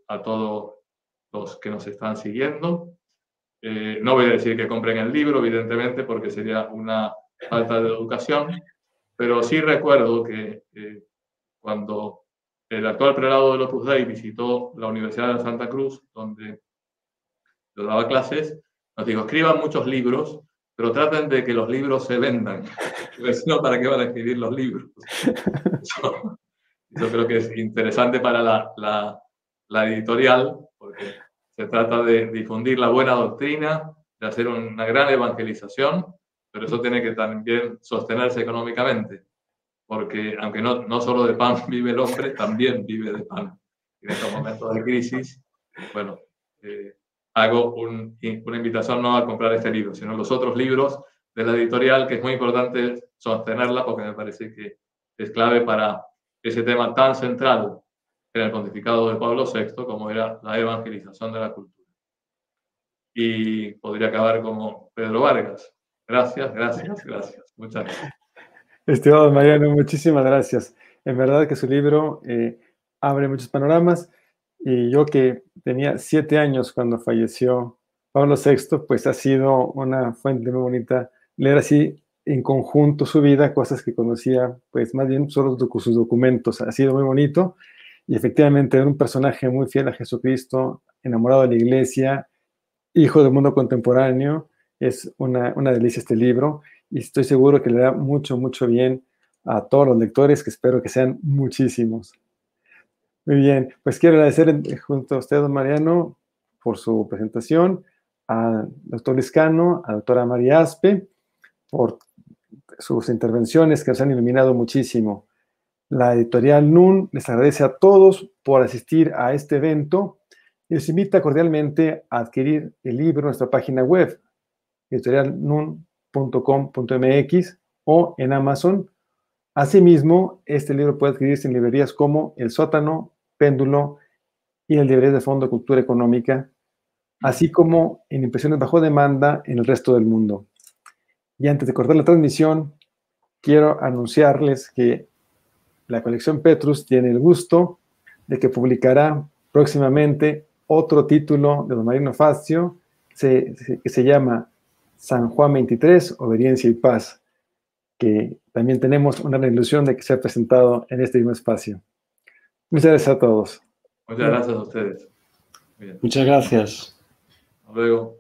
a todos los que nos están siguiendo. No voy a decir que compren el libro, evidentemente, porque sería una falta de educación, pero sí recuerdo que cuando el actual prelado del Opus Dei visitó la Universidad de Santa Cruz, donde yo daba clases, nos dijo, escriban muchos libros, pero traten de que los libros se vendan. Porque si no, ¿para qué van a escribir los libros? Eso creo que es interesante para la editorial, porque se trata de difundir la buena doctrina, de hacer una gran evangelización, pero eso tiene que también sostenerse económicamente, porque aunque no solo de pan vive el hombre, también vive de pan. En estos momentos de crisis, bueno, hago una invitación no a comprar este libro, sino los otros libros de la editorial, que es muy importante sostenerla porque me parece que es clave para ese tema tan central en el pontificado de Pablo VI como era la evangelización de la cultura. Y podría acabar como Pedro Vargas. Gracias, gracias, gracias. Muchas gracias. Estimado Mariano, muchísimas gracias. En verdad que su libro abre muchos panoramas, y yo que tenía 7 años cuando falleció Pablo VI, pues ha sido una fuente muy bonita leer así en conjunto su vida, cosas que conocía pues más bien solo con sus documentos. Ha sido muy bonito, y efectivamente era un personaje muy fiel a Jesucristo, enamorado de la iglesia, hijo del mundo contemporáneo. Es una delicia este libro, y estoy seguro que le da mucho, mucho bien a todos los lectores, que espero que sean muchísimos. Muy bien, pues quiero agradecer junto a usted, don Mariano, por su presentación, al doctor Lizcano, a la doctora María Aspe, por sus intervenciones que nos han iluminado muchísimo. La editorial NUN les agradece a todos por asistir a este evento y les invita cordialmente a adquirir el libro en nuestra página web, editorialnun.com.mx, o en Amazon. Asimismo, este libro puede adquirirse en librerías como El Sótano, Péndulo y en librerías de Fondo de Cultura Económica, así como en impresiones bajo demanda en el resto del mundo. Y antes de cortar la transmisión, quiero anunciarles que la colección Petrus tiene el gusto de que publicará próximamente otro título de don Mariano Fazio, que se llama San Juan 23, Obediencia y Paz, que también tenemos una ilusión de que sea presentado en este mismo espacio. Muchas gracias a todos. Muchas gracias a ustedes. Bien. Muchas gracias. Hasta luego.